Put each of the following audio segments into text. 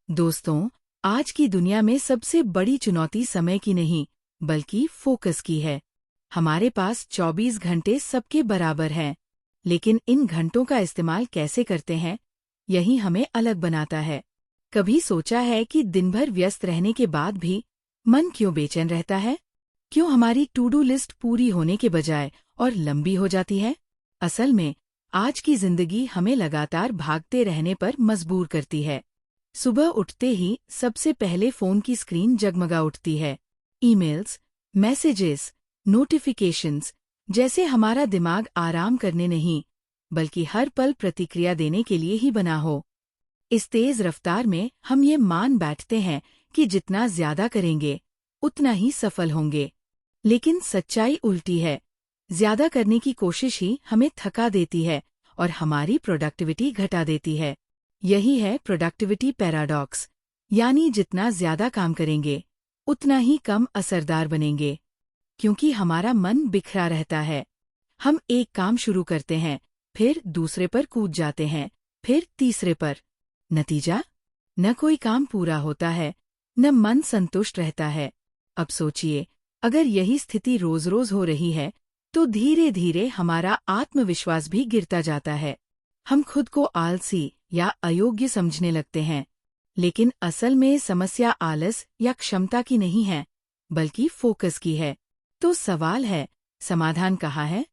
दोस्तों, आज की दुनिया में सबसे बड़ी चुनौती समय की नहीं, बल्कि फोकस की है। हमारे पास 24 घंटे सबके बराबर हैं, लेकिन इन घंटों का इस्तेमाल कैसे करते हैं, यही हमें अलग बनाता है। कभी सोचा है कि दिन भर व्यस्त रहने के बाद भी मन क्यों बेचैन रहता है? क्यों हमारी टू डू लिस्ट पूरी होने के बजाय और लंबी हो जाती है? असल में, आज की जिंदगी हमें लगातार भागते रहने पर मजबूर करती है। सुबह उठते ही सबसे पहले फोन की स्क्रीन जगमगा उठती है। ईमेल्स, मैसेजेस, नोटिफिकेशंस, जैसे हमारा दिमाग आराम करने नहीं, बल्कि हर पल प्रतिक्रिया देने के लिए ही बना हो। इस तेज रफ्तार में हम ये मान बैठते हैं कि जितना ज्यादा करेंगे, उतना ही सफल होंगे। लेकिन सच्चाई उल्टी है। ज्यादा करने की कोशिश ही हमें थका देती है और हमारी प्रोडक्टिविटी घटा देती है। यही है प्रोडक्टिविटी पैराडॉक्स, यानी जितना ज्यादा काम करेंगे, उतना ही कम असरदार बनेंगे। क्योंकि हमारा मन बिखरा रहता है। हम एक काम शुरू करते हैं, फिर दूसरे पर कूद जाते हैं, फिर तीसरे पर। नतीजा? न कोई काम पूरा होता है, न मन संतुष्ट रहता है। अब सोचिए, अगर यही स्थिति रोज रोज हो रही है, तो धीरे धीरे हमारा आत्मविश्वास भी गिरता जाता है। हम खुद को आलसी या अयोग्य समझने लगते हैं। लेकिन असल में समस्या आलस या क्षमता की नहीं है, बल्कि फोकस की है। तो सवाल है, समाधान कहाँ है?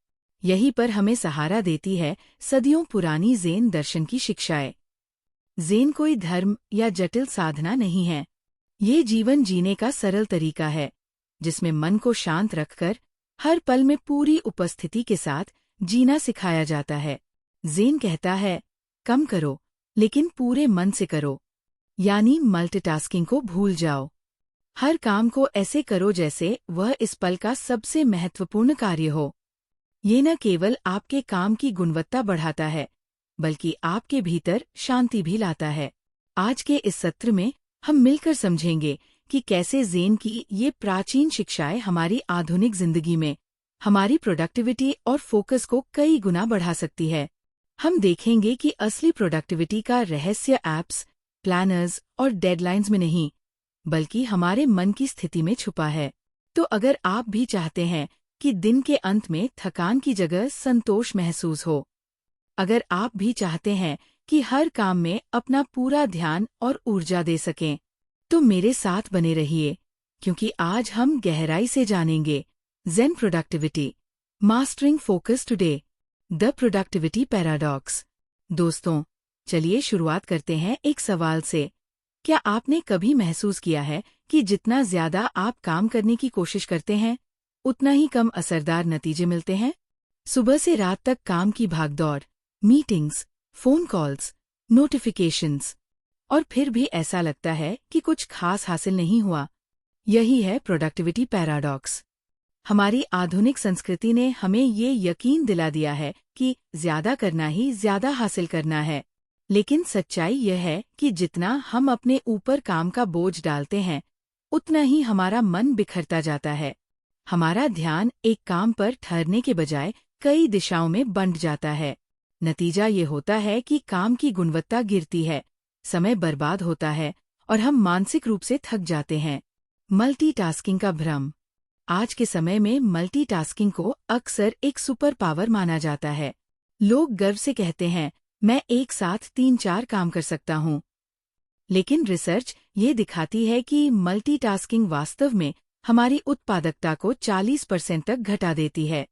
यहीं पर हमें सहारा देती है सदियों पुरानी ज़ेन दर्शन की शिक्षाएं। ज़ेन कोई धर्म या जटिल साधना नहीं है। ये जीवन जीने का सरल तरीका है, जिसमें मन को शांत रखकर हर पल में पूरी उपस्थिति के साथ जीना सिखाया जाता है। ज़ेन कहता है, कम करो, लेकिन पूरे मन से करो। यानी मल्टीटास्किंग को भूल जाओ। हर काम को ऐसे करो जैसे वह इस पल का सबसे महत्वपूर्ण कार्य हो। ये न केवल आपके काम की गुणवत्ता बढ़ाता है, बल्कि आपके भीतर शांति भी लाता है। आज के इस सत्र में हम मिलकर समझेंगे कि कैसे ज़ेन की ये प्राचीन शिक्षाएं हमारी आधुनिक जिंदगी में हमारी प्रोडक्टिविटी और फोकस को कई गुना बढ़ा सकती है। हम देखेंगे कि असली प्रोडक्टिविटी का रहस्य ऐप्स, प्लानर्स और डेडलाइंस में नहीं, बल्कि हमारे मन की स्थिति में छुपा है। तो अगर आप भी चाहते हैं कि दिन के अंत में थकान की जगह संतोष महसूस हो, अगर आप भी चाहते हैं कि हर काम में अपना पूरा ध्यान और ऊर्जा दे सकें, तो मेरे साथ बने रहिए, क्योंकि आज हम गहराई से जानेंगे Zen productivity, mastering focus today, the productivity paradox. दोस्तों, चलिए शुरुआत करते हैं एक सवाल से। क्या आपने कभी महसूस किया है कि जितना ज्यादा आप काम करने की कोशिश करते हैं, उतना ही कम असरदार नतीजे मिलते हैं? सुबह से रात तक काम की भागदौड़, मीटिंग्स, फोन कॉल्स, नोटिफिकेशंस, और फिर भी ऐसा लगता है कि कुछ खास हासिल नहीं हुआ। यही है प्रोडक्टिविटी पैराडॉक्स। हमारी आधुनिक संस्कृति ने हमें ये यकीन दिला दिया है कि ज्यादा करना ही ज्यादा हासिल करना है। लेकिन सच्चाई यह है कि जितना हम अपने ऊपर काम का बोझ डालते हैं, उतना ही हमारा मन बिखरता जाता है। हमारा ध्यान एक काम पर ठहरने के बजाय कई दिशाओं में बंट जाता है। नतीजा ये होता है कि काम की गुणवत्ता गिरती है, समय बर्बाद होता है और हम मानसिक रूप से थक जाते हैं। मल्टीटास्किंग का भ्रम। आज के समय में मल्टीटास्किंग को अक्सर एक सुपर पावर माना जाता है। लोग गर्व से कहते हैं, मैं एक साथ 3-4 काम कर सकता हूँ। लेकिन रिसर्च ये दिखाती है कि मल्टीटास्किंग वास्तव में हमारी उत्पादकता को 40% तक घटा देती है,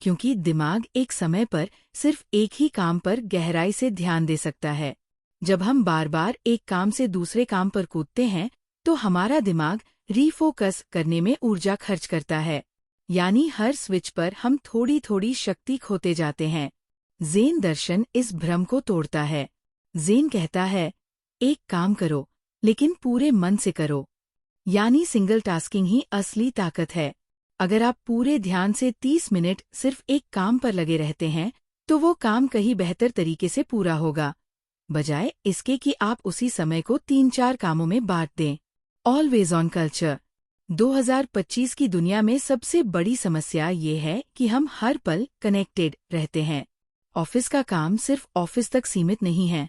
क्योंकि दिमाग एक समय पर सिर्फ एक ही काम पर गहराई से ध्यान दे सकता है। जब हम बार बार एक काम से दूसरे काम पर कूदते हैं, तो हमारा दिमाग रीफोकस करने में ऊर्जा खर्च करता है। यानी हर स्विच पर हम थोड़ी थोड़ी शक्ति खोते जाते हैं। ज़ेन दर्शन इस भ्रम को तोड़ता है। ज़ेन कहता है, एक काम करो, लेकिन पूरे मन से करो। यानी सिंगल टास्किंग ही असली ताकत है। अगर आप पूरे ध्यान से 30 मिनट सिर्फ एक काम पर लगे रहते हैं, तो वो काम कहीं बेहतर तरीके से पूरा होगा, बजाय इसके कि आप उसी समय को 3-4 कामों में बांट दें। Always on culture. 2025 की दुनिया में सबसे बड़ी समस्या ये है कि हम हर पल कनेक्टेड रहते हैं। ऑफिस का काम सिर्फ ऑफिस तक सीमित नहीं है।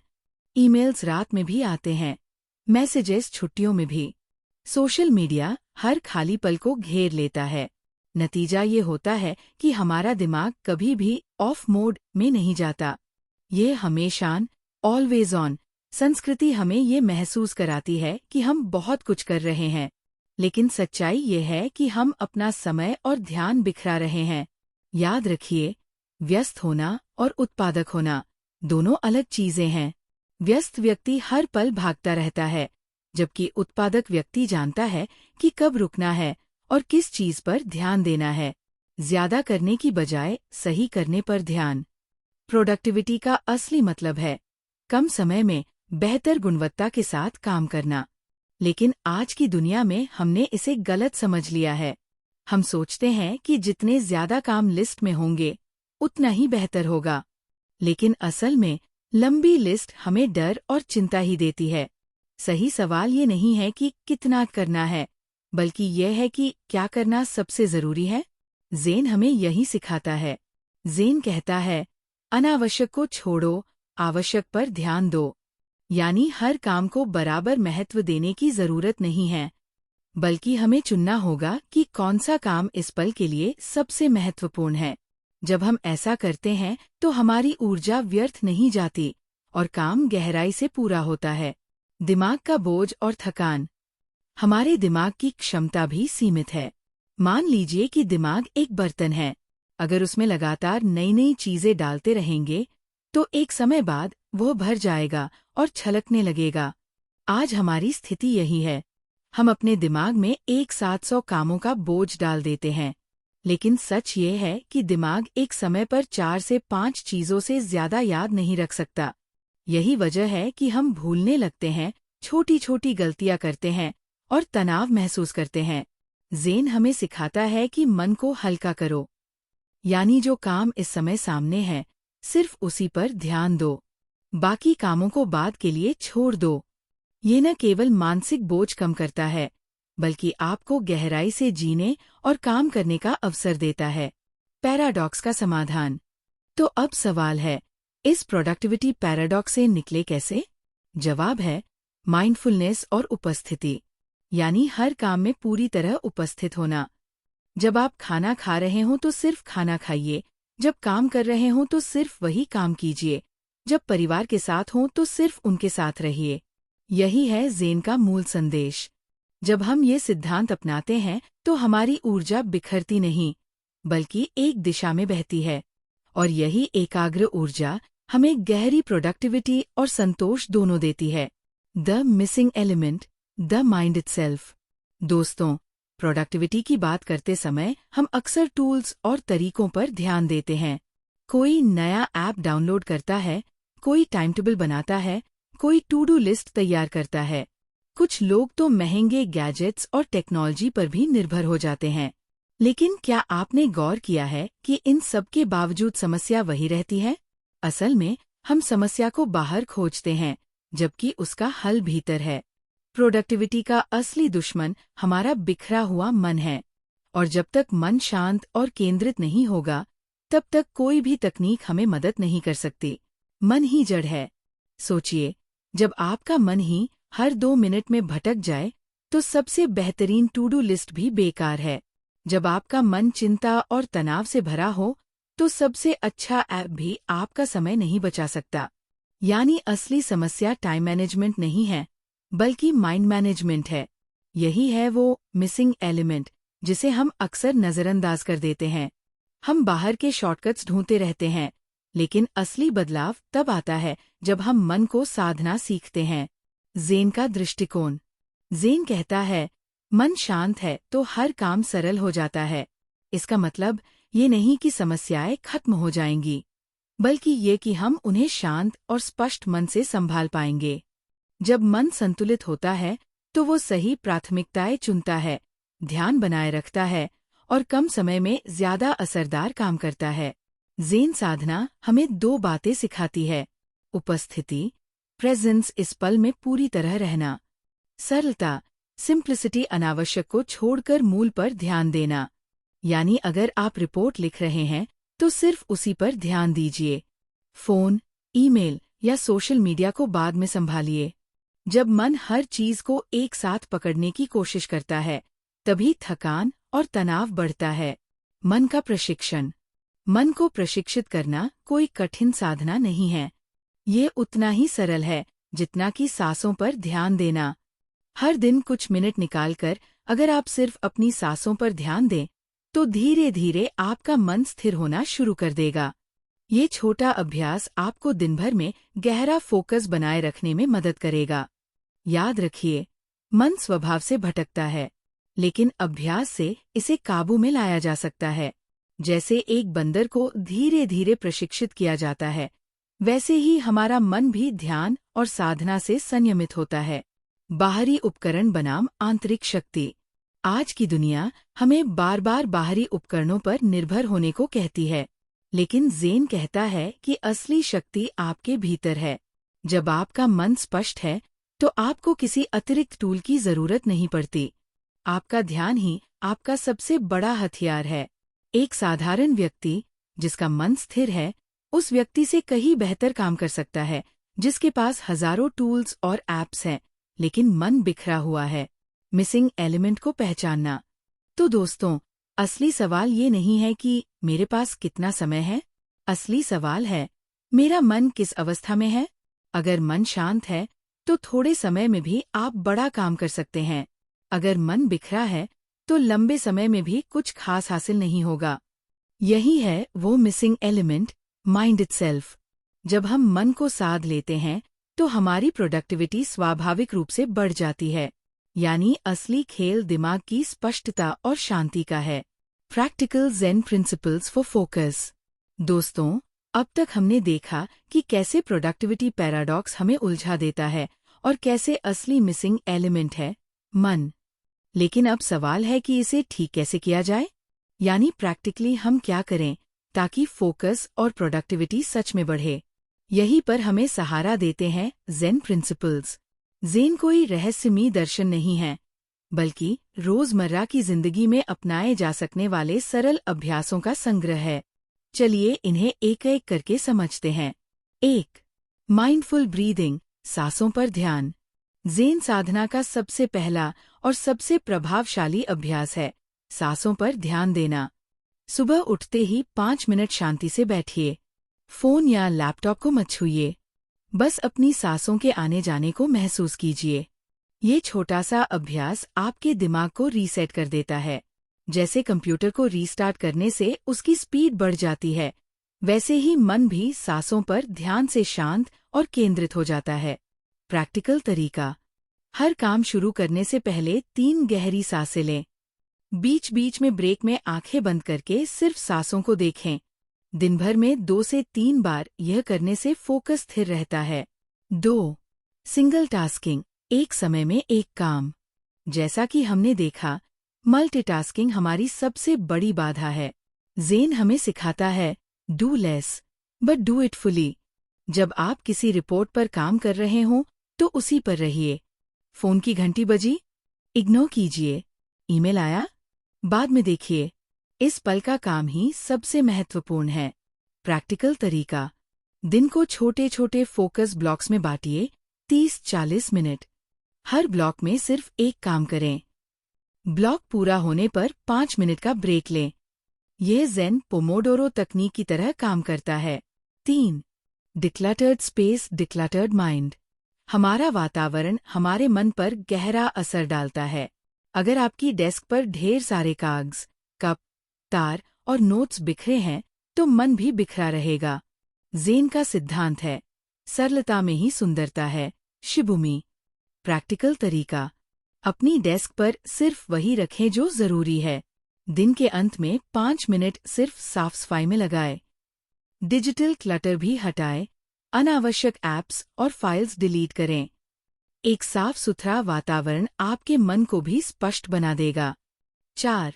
ईमेल्स रात में भी आते हैं, मैसेजेस छुट्टियों में भी। सोशल मीडिया हर खाली पल को घेर लेता है। नतीजा ये होता है कि हमारा दिमाग कभी भी ऑफ मोड में नहीं जाता। ये हमेशा ऑलवेज ऑन संस्कृति हमें ये महसूस कराती है कि हम बहुत कुछ कर रहे हैं, लेकिन सच्चाई ये है कि हम अपना समय और ध्यान बिखरा रहे हैं। याद रखिए, व्यस्त होना और उत्पादक होना दोनों अलग चीजें हैं। व्यस्त व्यक्ति हर पल भागता रहता है, जबकि उत्पादक व्यक्ति जानता है कि कब रुकना है और किस चीज पर ध्यान देना है। ज्यादा करने की बजाय सही करने पर ध्यान। प्रोडक्टिविटी का असली मतलब है कम समय में बेहतर गुणवत्ता के साथ काम करना। लेकिन आज की दुनिया में हमने इसे गलत समझ लिया है। हम सोचते हैं कि जितने ज्यादा काम लिस्ट में होंगे उतना ही बेहतर होगा, लेकिन असल में लंबी लिस्ट हमें डर और चिंता ही देती है। सही सवाल ये नहीं है कि कितना करना है, बल्कि यह है कि क्या करना सबसे जरूरी है। ज़ेन हमें यही सिखाता है। ज़ेन कहता है, अनावश्यक को छोड़ो, आवश्यक पर ध्यान दो। यानी हर काम को बराबर महत्व देने की जरूरत नहीं है, बल्कि हमें चुनना होगा कि कौन सा काम इस पल के लिए सबसे महत्वपूर्ण है। जब हम ऐसा करते हैं तो हमारी ऊर्जा व्यर्थ नहीं जाती और काम गहराई से पूरा होता है। दिमाग का बोझ और थकान। हमारे दिमाग की क्षमता भी सीमित है। मान लीजिए कि दिमाग एक बर्तन है। अगर उसमें लगातार नई नई चीजें डालते रहेंगे तो एक समय बाद वो भर जाएगा और छलकने लगेगा। आज हमारी स्थिति यही है। हम अपने दिमाग में एक साथ 100 कामों का बोझ डाल देते हैं, लेकिन सच ये है कि दिमाग एक समय पर 4 से 5 चीजों से ज्यादा याद नहीं रख सकता। यही वजह है कि हम भूलने लगते हैं, छोटी छोटी गलतियां करते हैं और तनाव महसूस करते हैं। ज़ेन हमें सिखाता है कि मन को हल्का करो, यानी जो काम इस समय सामने है सिर्फ उसी पर ध्यान दो, बाकी कामों को बाद के लिए छोड़ दो। ये न केवल मानसिक बोझ कम करता है, बल्कि आपको गहराई से जीने और काम करने का अवसर देता है। पैराडॉक्स का समाधान। तो अब सवाल है, इस प्रोडक्टिविटी पैराडॉक्स से निकले कैसे? जवाब है माइंडफुलनेस और उपस्थिति, यानी हर काम में पूरी तरह उपस्थित होना। जब आप खाना खा रहे हों तो सिर्फ खाना खाइए, जब काम कर रहे हों तो सिर्फ वही काम कीजिए, जब परिवार के साथ हों तो सिर्फ उनके साथ रहिए। यही है ज़ेन का मूल संदेश। जब हम ये सिद्धांत अपनाते हैं तो हमारी ऊर्जा बिखरती नहीं, बल्कि एक दिशा में बहती है, और यही एकाग्र ऊर्जा हमें गहरी प्रोडक्टिविटी और संतोष दोनों देती है। The missing element, the mind itself. दोस्तों, प्रोडक्टिविटी की बात करते समय हम अक्सर टूल्स और तरीकों पर ध्यान देते हैं। कोई नया ऐप डाउनलोड करता है, कोई टाइम टेबल बनाता है, कोई टू डू लिस्ट तैयार करता है। कुछ लोग तो महंगे गैजेट्स और टेक्नोलॉजी पर भी निर्भर हो जाते हैं। लेकिन क्या आपने गौर किया है कि इन सब के बावजूद समस्या वही रहती है? असल में हम समस्या को बाहर खोजते हैं, जबकि उसका हल भीतर है। प्रोडक्टिविटी का असली दुश्मन हमारा बिखरा हुआ मन है, और जब तक मन शांत और केंद्रित नहीं होगा, तब तक कोई भी तकनीक हमें मदद नहीं कर सकती। मन ही जड़ है। सोचिए, जब आपका मन ही हर 2 मिनट में भटक जाए, तो सबसे बेहतरीन टू डू लिस्ट भी बेकार है। जब आपका मन चिंता और तनाव से भरा हो, तो सबसे अच्छा ऐप भी आपका समय नहीं बचा सकता। यानी असली समस्या टाइम मैनेजमेंट नहीं है, बल्कि माइंड मैनेजमेंट है। यही है वो मिसिंग एलिमेंट जिसे हम अक्सर नजरअंदाज कर देते हैं। हम बाहर के शॉर्टकट्स ढूंढते रहते हैं, लेकिन असली बदलाव तब आता है जब हम मन को साधना सीखते हैं। ज़ेन का दृष्टिकोण। ज़ेन कहता है, मन शांत है तो हर काम सरल हो जाता है। इसका मतलब ये नहीं कि समस्याएं खत्म हो जाएंगी, बल्कि ये कि हम उन्हें शांत और स्पष्ट मन से संभाल पाएंगे। जब मन संतुलित होता है तो वो सही प्राथमिकताएं चुनता है, ध्यान बनाए रखता है और कम समय में ज्यादा असरदार काम करता है। ज़ेन साधना हमें 2 बातें सिखाती है। उपस्थिति, प्रेजेंस, इस पल में पूरी तरह रहना। सरलता, सिंप्लिसिटी, अनावश्यक को छोड़कर मूल पर ध्यान देना। यानी अगर आप रिपोर्ट लिख रहे हैं तो सिर्फ उसी पर ध्यान दीजिए। फोन, ईमेल या सोशल मीडिया को बाद में संभालिए। जब मन हर चीज को एक साथ पकड़ने की कोशिश करता है, तभी थकान और तनाव बढ़ता है। मन का प्रशिक्षण। मन को प्रशिक्षित करना कोई कठिन साधना नहीं है। ये उतना ही सरल है जितना कि सांसों पर ध्यान देना। हर दिन कुछ मिनट निकालकर अगर आप सिर्फ अपनी सांसों पर ध्यान दें, तो धीरे धीरे आपका मन स्थिर होना शुरू कर देगा। ये छोटा अभ्यास आपको दिन भर में गहरा फोकस बनाए रखने में मदद करेगा। याद रखिए, मन स्वभाव से भटकता है, लेकिन अभ्यास से इसे काबू में लाया जा सकता है। जैसे एक बंदर को धीरे धीरे प्रशिक्षित किया जाता है, वैसे ही हमारा मन भी ध्यान और साधना से संयमित होता है। बाहरी उपकरण बनाम आंतरिक शक्ति। आज की दुनिया हमें बार बार बाहरी उपकरणों पर निर्भर होने को कहती है, लेकिन ज़ेन कहता है कि असली शक्ति आपके भीतर है। जब आपका मन स्पष्ट है, तो आपको किसी अतिरिक्त टूल की जरूरत नहीं पड़ती। आपका ध्यान ही आपका सबसे बड़ा हथियार है। एक साधारण व्यक्ति जिसका मन स्थिर है, उस व्यक्ति से कहीं बेहतर काम कर सकता है जिसके पास हजारों टूल्स और ऐप्स हैं, लेकिन मन बिखरा हुआ है। मिसिंग एलिमेंट को पहचानना। तो दोस्तों, असली सवाल ये नहीं है कि मेरे पास कितना समय है। असली सवाल है, मेरा मन किस अवस्था में है। अगर मन शांत है, तो थोड़े समय में भी आप बड़ा काम कर सकते हैं। अगर मन बिखरा है, तो लंबे समय में भी कुछ खास हासिल नहीं होगा। यही है वो मिसिंग एलिमेंट, माइंड इटसेल्फ। जब हम मन को साध लेते हैं, तो हमारी प्रोडक्टिविटी स्वाभाविक रूप से बढ़ जाती है। यानी असली खेल दिमाग की स्पष्टता और शांति का है। Practical Zen principles for focus. दोस्तों, अब तक हमने देखा कि कैसे प्रोडक्टिविटी पैराडॉक्स हमें उलझा देता है और कैसे असली मिसिंग एलिमेंट है मन। लेकिन अब सवाल है कि इसे ठीक कैसे किया जाए। यानी प्रैक्टिकली हम क्या करें ताकि फोकस और प्रोडक्टिविटी सच में बढ़े। यहीं पर हमें सहारा देते हैं ज़ेन प्रिंसिपल्स। ज़ेन कोई रहस्यमयी दर्शन नहीं है, बल्कि रोजमर्रा की जिंदगी में अपनाए जा सकने वाले सरल अभ्यासों का संग्रह है। चलिए इन्हें एक एक करके समझते हैं। 1. माइंडफुल ब्रीदिंग, सांसों पर ध्यान। ज़ेन साधना का सबसे पहला और सबसे प्रभावशाली अभ्यास है सांसों पर ध्यान देना। सुबह उठते ही 5 मिनट शांति से बैठिए। फोन या लैपटॉप को मत छूइए। बस अपनी सांसों के आने जाने को महसूस कीजिए। ये छोटा सा अभ्यास आपके दिमाग को रीसेट कर देता है। जैसे कंप्यूटर को रीस्टार्ट करने से उसकी स्पीड बढ़ जाती है, वैसे ही मन भी सांसों पर ध्यान से शांत और केंद्रित हो जाता है। प्रैक्टिकल तरीका। हर काम शुरू करने से पहले 3 गहरी सांसें लें। बीच बीच में ब्रेक में आंखें बंद करके सिर्फ सांसों को देखें। दिन भर में 2 से 3 बार यह करने से फोकस स्थिर रहता है। 2. सिंगल टास्किंग, एक समय में एक काम। जैसा कि हमने देखा, मल्टीटास्किंग हमारी सबसे बड़ी बाधा है। ज़ेन हमें सिखाता है do less but do it fully. जब आप किसी रिपोर्ट पर काम कर रहे हों, तो उसी पर रहिए। फोन की घंटी बजी, इग्नोर कीजिए। ईमेल आया, बाद में देखिए। इस पल का काम ही सबसे महत्वपूर्ण है। प्रैक्टिकल तरीका। दिन को छोटे छोटे फोकस ब्लॉक्स में बांटिए, 30-40 मिनट। हर ब्लॉक में सिर्फ एक काम करें। ब्लॉक पूरा होने पर 5 मिनट का ब्रेक लें। यह ज़ेन पोमोडोरो तकनीक की तरह काम करता है। 3. डिक्लटर्ड स्पेस, डिक्लटर्ड माइंड। हमारा वातावरण हमारे मन पर गहरा असर डालता है। अगर आपकी डेस्क पर ढेर सारे कागज, कप, तार और नोट्स बिखरे हैं, तो मन भी बिखरा रहेगा। ज़ेन का सिद्धांत है, सरलता में ही सुंदरता है। शिबुमी। प्रैक्टिकल तरीका। अपनी डेस्क पर सिर्फ वही रखें जो जरूरी है। दिन के अंत में 5 मिनट सिर्फ साफ सफाई में लगाएं। डिजिटल क्लटर भी हटाएं। अनावश्यक ऐप्स और फाइल्स डिलीट करें। एक साफ सुथरा वातावरण आपके मन को भी स्पष्ट बना देगा। 4.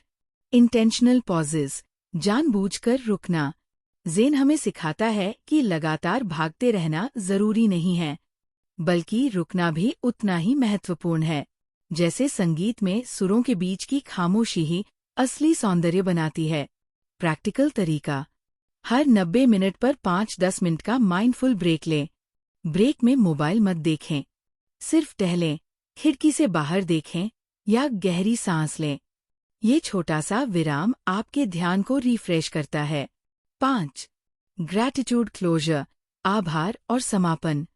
इंटेंशनल पॉजेज, जानबूझकर रुकना। ज़ेन हमें सिखाता है कि लगातार भागते रहना जरूरी नहीं है, बल्कि रुकना भी उतना ही महत्वपूर्ण है। जैसे संगीत में सुरों के बीच की खामोशी ही असली सौंदर्य बनाती है। प्रैक्टिकल तरीका। हर 90 मिनट पर 5-10 मिनट का माइंडफुल ब्रेक लें। ब्रेक में मोबाइल मत देखें। सिर्फ टहलें, खिड़की से बाहर देखें या गहरी सांस लें। ये छोटा सा विराम आपके ध्यान को रिफ्रेश करता है। 5. ग्रैटिट्यूड क्लोजर, आभार और समापन।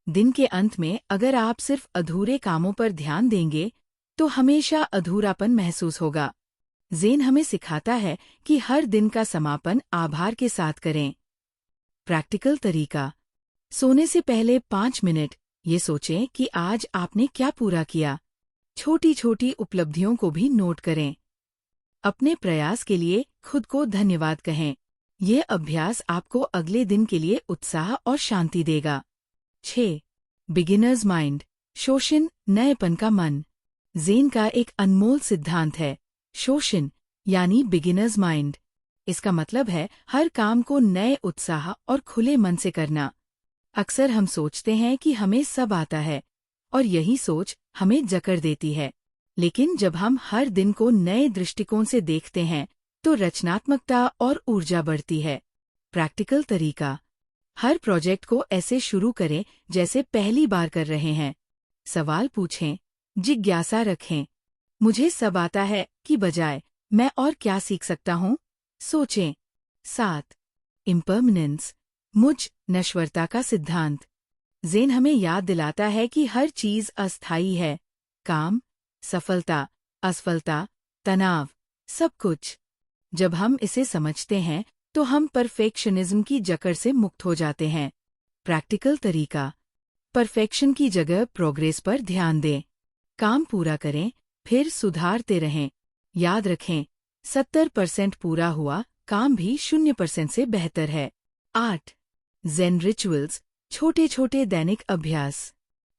दिन के अंत में अगर आप सिर्फ अधूरे कामों पर ध्यान देंगे तो हमेशा अधूरापन महसूस होगा। ज़ेन हमें सिखाता है कि हर दिन का समापन आभार के साथ करें। प्रैक्टिकल तरीका: सोने से पहले 5 मिनट ये सोचें कि आज आपने क्या पूरा किया। छोटी छोटी उपलब्धियों को भी नोट करें। अपने प्रयास के लिए खुद को धन्यवाद कहें। ये अभ्यास आपको अगले दिन के लिए उत्साह और शांति देगा। 6. बिगिनर्स माइंड, शोशिन, नएपन का मन। ज़ेन का एक अनमोल सिद्धांत है, शोशिन यानी बिगिनर्स माइंड। इसका मतलब है हर काम को नए उत्साह और खुले मन से करना। अक्सर हम सोचते हैं कि हमें सब आता है और यही सोच हमें जकड़ देती है। लेकिन जब हम हर दिन को नए दृष्टिकोण से देखते हैं तो रचनात्मकता और ऊर्जा बढ़ती है। प्रैक्टिकल तरीका: हर प्रोजेक्ट को ऐसे शुरू करें जैसे पहली बार कर रहे हैं। सवाल पूछें, जिज्ञासा रखें, मुझे सब आता है की बजाय मैं और क्या सीख सकता हूँ। सोचें। 7. इम्परमानेंस, मुझ नश्वरता का सिद्धांत। ज़ेन हमें याद दिलाता है कि हर चीज़ अस्थायी है। काम, सफलता, असफलता, तनाव, सब कुछ। जब हम इसे समझते हैं तो हम परफेक्शनिज्म की जकड़ से मुक्त हो जाते हैं। प्रैक्टिकल तरीका: परफेक्शन की जगह प्रोग्रेस पर ध्यान दें। काम पूरा करें, फिर सुधारते रहें। याद रखें, 70% पूरा हुआ काम भी 0% से बेहतर है। 8. ज़ेन रिचुअल्स, छोटे छोटे दैनिक अभ्यास।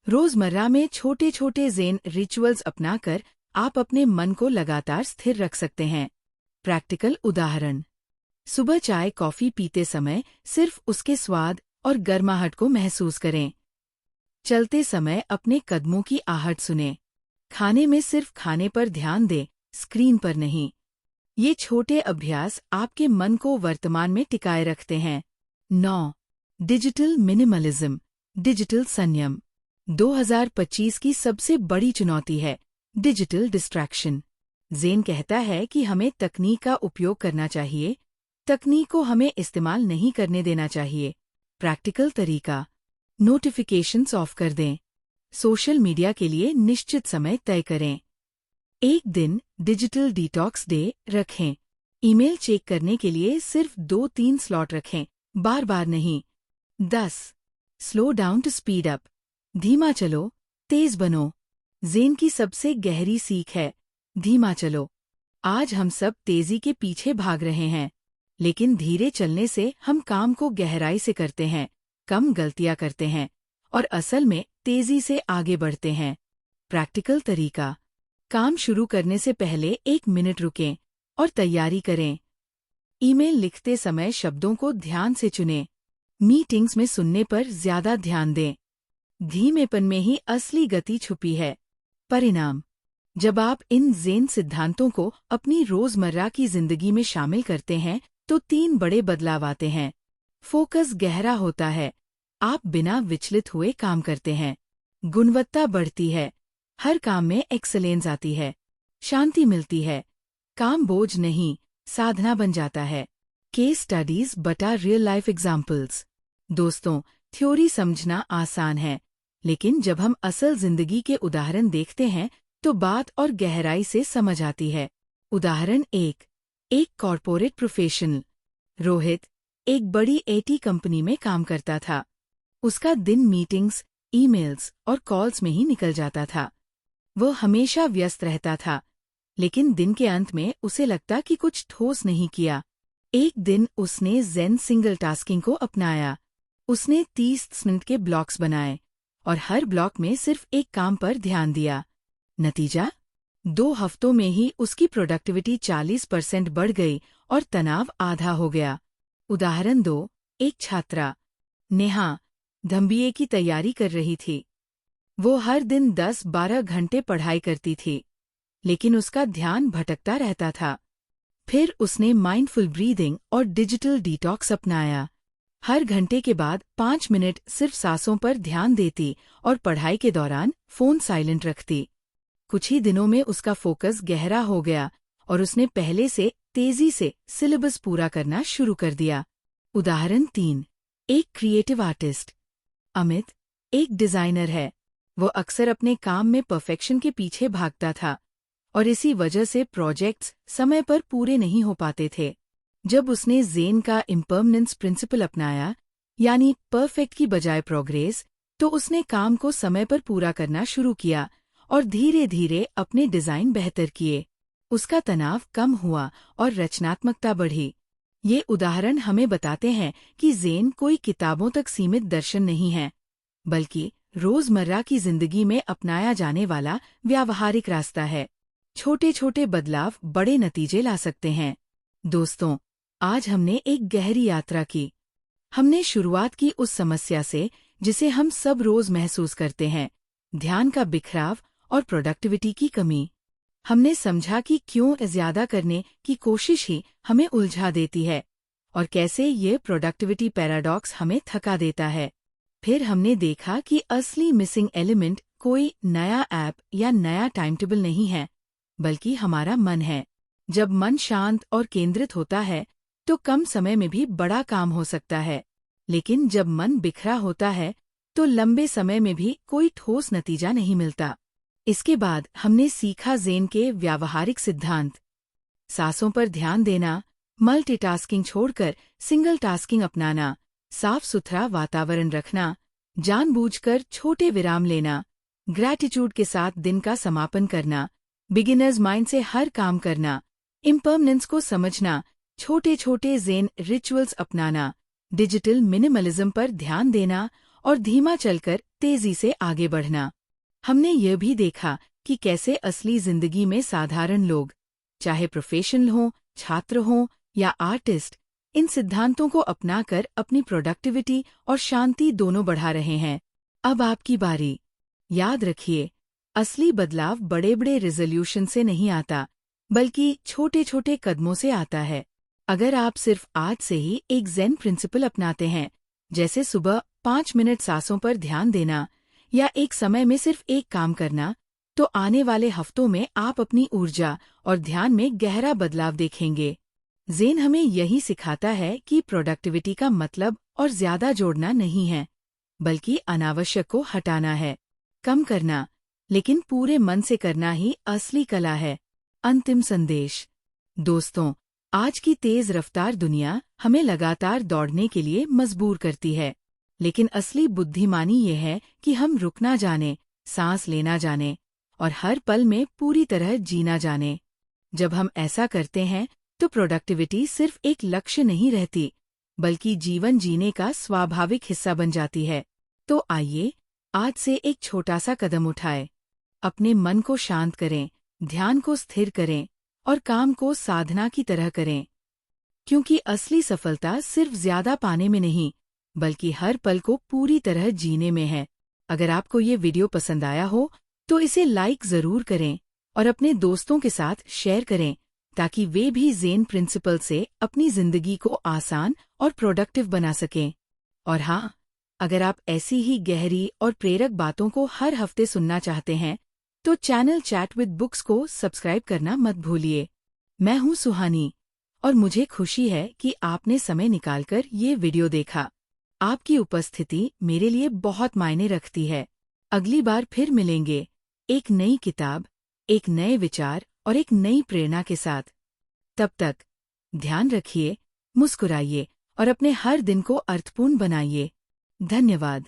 रोजमर्रा में छोटे छोटे ज़ेन रिचुअल्स अपनाकर आप अपने मन को लगातार स्थिर रख सकते हैं। प्रैक्टिकल उदाहरण: सुबह चाय कॉफी पीते समय सिर्फ उसके स्वाद और गर्माहट को महसूस करें। चलते समय अपने कदमों की आहट सुनें। खाने में सिर्फ खाने पर ध्यान दें, स्क्रीन पर नहीं। ये छोटे अभ्यास आपके मन को वर्तमान में टिकाए रखते हैं। 9. डिजिटल मिनिमलिज्म, डिजिटल संयम। 2025 की सबसे बड़ी चुनौती है डिजिटल डिस्ट्रैक्शन। ज़ेन कहता है कि हमें तकनीक का उपयोग करना चाहिए, तकनीक को हमें इस्तेमाल नहीं करने देना चाहिए। प्रैक्टिकल तरीका: नोटिफिकेशंस ऑफ कर दें। सोशल मीडिया के लिए निश्चित समय तय करें। एक दिन डिजिटल डिटॉक्स डे रखें। ईमेल चेक करने के लिए सिर्फ 2-3 स्लॉट रखें, बार बार नहीं। 10. Slow down to speed up, धीमा चलो, तेज बनो। ज़ेन की सबसे गहरी सीख है, धीमा चलो। आज हम सब तेजी के पीछे भाग रहे हैं, लेकिन धीरे चलने से हम काम को गहराई से करते हैं, कम गलतियां करते हैं और असल में तेजी से आगे बढ़ते हैं। प्रैक्टिकल तरीका: काम शुरू करने से पहले 1 मिनट रुकें और तैयारी करें। ईमेल लिखते समय शब्दों को ध्यान से चुनें। मीटिंग्स में सुनने पर ज्यादा ध्यान दें। धीमेपन में ही असली गति छुपी है। परिणाम: जब आप इन ज़ेन सिद्धांतों को अपनी रोजमर्रा की जिंदगी में शामिल करते हैं तो 3 बड़े बदलाव आते हैं। फोकस गहरा होता है, आप बिना विचलित हुए काम करते हैं। गुणवत्ता बढ़ती है, हर काम में एक्सेलेंस आती है। शांति मिलती है, काम बोझ नहीं, साधना बन जाता है। केस स्टडीज बटा रियल लाइफ एग्जाम्पल्स। दोस्तों, थ्योरी समझना आसान है, लेकिन जब हम असल जिंदगी के उदाहरण देखते हैं तो बात और गहराई से समझ आती है। उदाहरण 1, एक कॉर्पोरेट प्रोफेशनल। रोहित एक बड़ी आईटी कंपनी में काम करता था। उसका दिन मीटिंग्स, ईमेल्स और कॉल्स में ही निकल जाता था। वो हमेशा व्यस्त रहता था, लेकिन दिन के अंत में उसे लगता कि कुछ ठोस नहीं किया। एक दिन उसने ज़ेन सिंगल टास्किंग को अपनाया। उसने 30 मिनट के ब्लॉक्स बनाए और हर ब्लॉक में सिर्फ एक काम पर ध्यान दिया। नतीजा? 2 हफ्तों में ही उसकी प्रोडक्टिविटी 40% बढ़ गई और तनाव आधा हो गया। उदाहरण 2, एक छात्रा, नेहा, MBA की तैयारी कर रही थी। वो हर दिन 10-12 घंटे पढ़ाई करती थी, लेकिन उसका ध्यान भटकता रहता था। फिर उसने माइंडफुल ब्रीदिंग और डिजिटल डिटॉक्स अपनाया। हर घंटे के बाद 5 मिनट सिर्फ सांसों पर ध्यान देती और पढ़ाई के दौरान फोन साइलेंट रखती। कुछ ही दिनों में उसका फोकस गहरा हो गया और उसने पहले से तेजी से सिलेबस पूरा करना शुरू कर दिया। उदाहरण 3। एक क्रिएटिव आर्टिस्ट। अमित एक डिजाइनर है। वो अक्सर अपने काम में परफेक्शन के पीछे भागता था और इसी वजह से प्रोजेक्ट्स समय पर पूरे नहीं हो पाते थे। जब उसने ज़ेन का इम्पर्मनेंस प्रिंसिपल अपनाया, यानी परफेक्ट की बजाय प्रोग्रेस, तो उसने काम को समय पर पूरा करना शुरू किया और धीरे धीरे अपने डिजाइन बेहतर किए। उसका तनाव कम हुआ और रचनात्मकता बढ़ी। ये उदाहरण हमें बताते हैं कि ज़ेन कोई किताबों तक सीमित दर्शन नहीं है, बल्कि रोजमर्रा की जिंदगी में अपनाया जाने वाला व्यावहारिक रास्ता है। छोटे छोटे बदलाव बड़े नतीजे ला सकते हैं। दोस्तों, आज हमने एक गहरी यात्रा की। हमने शुरुआत की उस समस्या से जिसे हम सब रोज महसूस करते हैं, ध्यान का बिखराव और प्रोडक्टिविटी की कमी। हमने समझा कि क्यों ज्यादा करने की कोशिश ही हमें उलझा देती है और कैसे ये प्रोडक्टिविटी पैराडॉक्स हमें थका देता है। फिर हमने देखा कि असली मिसिंग एलिमेंट कोई नया ऐप या नया टाइम टेबल नहीं है, बल्कि हमारा मन है। जब मन शांत और केंद्रित होता है तो कम समय में भी बड़ा काम हो सकता है, लेकिन जब मन बिखरा होता है तो लंबे समय में भी कोई ठोस नतीजा नहीं मिलता। इसके बाद हमने सीखा ज़ेन के व्यावहारिक सिद्धांत। सांसों पर ध्यान देना, मल्टीटास्किंग छोड़कर सिंगल टास्किंग अपनाना, साफ सुथरा वातावरण रखना, जानबूझकर छोटे विराम लेना, ग्रैटिट्यूड के साथ दिन का समापन करना, बिगिनर्स माइंड से हर काम करना, इम्पर्मनेंस को समझना, छोटे छोटे ज़ेन रिचुअल्स अपनाना, डिजिटल मिनिमलिज्म पर ध्यान देना और धीमा चलकर तेजी से आगे बढ़ना। हमने ये भी देखा कि कैसे असली जिंदगी में साधारण लोग, चाहे प्रोफेशनल हों, छात्र हों या आर्टिस्ट, इन सिद्धांतों को अपनाकर अपनी प्रोडक्टिविटी और शांति दोनों बढ़ा रहे हैं। अब आपकी बारी। याद रखिए, असली बदलाव बड़े बड़े रिजोल्यूशन से नहीं आता, बल्कि छोटे छोटे कदमों से आता है। अगर आप सिर्फ आज से ही एक ज़ेन प्रिंसिपल अपनाते हैं, जैसे सुबह 5 मिनट सांसों पर ध्यान देना या एक समय में सिर्फ एक काम करना, तो आने वाले हफ्तों में आप अपनी ऊर्जा और ध्यान में गहरा बदलाव देखेंगे। ज़ेन हमें यही सिखाता है कि प्रोडक्टिविटी का मतलब और ज्यादा जोड़ना नहीं है, बल्कि अनावश्यक को हटाना है। कम करना, लेकिन पूरे मन से करना ही असली कला है। अंतिम संदेश। दोस्तों, आज की तेज रफ्तार दुनिया हमें लगातार दौड़ने के लिए मजबूर करती है, लेकिन असली बुद्धिमानी ये है कि हम रुकना जाने, सांस लेना जाने और हर पल में पूरी तरह जीना जाने। जब हम ऐसा करते हैं तो प्रोडक्टिविटी सिर्फ एक लक्ष्य नहीं रहती, बल्कि जीवन जीने का स्वाभाविक हिस्सा बन जाती है। तो आइए, आज से एक छोटा सा कदम उठाएं। अपने मन को शांत करें, ध्यान को स्थिर करें और काम को साधना की तरह करें, क्योंकि असली सफलता सिर्फ ज्यादा पाने में नहीं, बल्कि हर पल को पूरी तरह जीने में है। अगर आपको ये वीडियो पसंद आया हो तो इसे लाइक जरूर करें और अपने दोस्तों के साथ शेयर करें, ताकि वे भी ज़ेन प्रिंसिपल से अपनी जिंदगी को आसान और प्रोडक्टिव बना सकें। और हाँ, अगर आप ऐसी ही गहरी और प्रेरक बातों को हर हफ्ते सुनना चाहते हैं, तो चैनल चैट विद बुक्स को सब्सक्राइब करना मत भूलिए। मैं हूँ सुहानी और मुझे खुशी है कि आपने समय निकालकर ये वीडियो देखा। आपकी उपस्थिति मेरे लिए बहुत मायने रखती है। अगली बार फिर मिलेंगे, एक नई किताब, एक नए विचार और एक नई प्रेरणा के साथ। तब तक ध्यान रखिए, मुस्कुराइए और अपने हर दिन को अर्थपूर्ण बनाइए। धन्यवाद।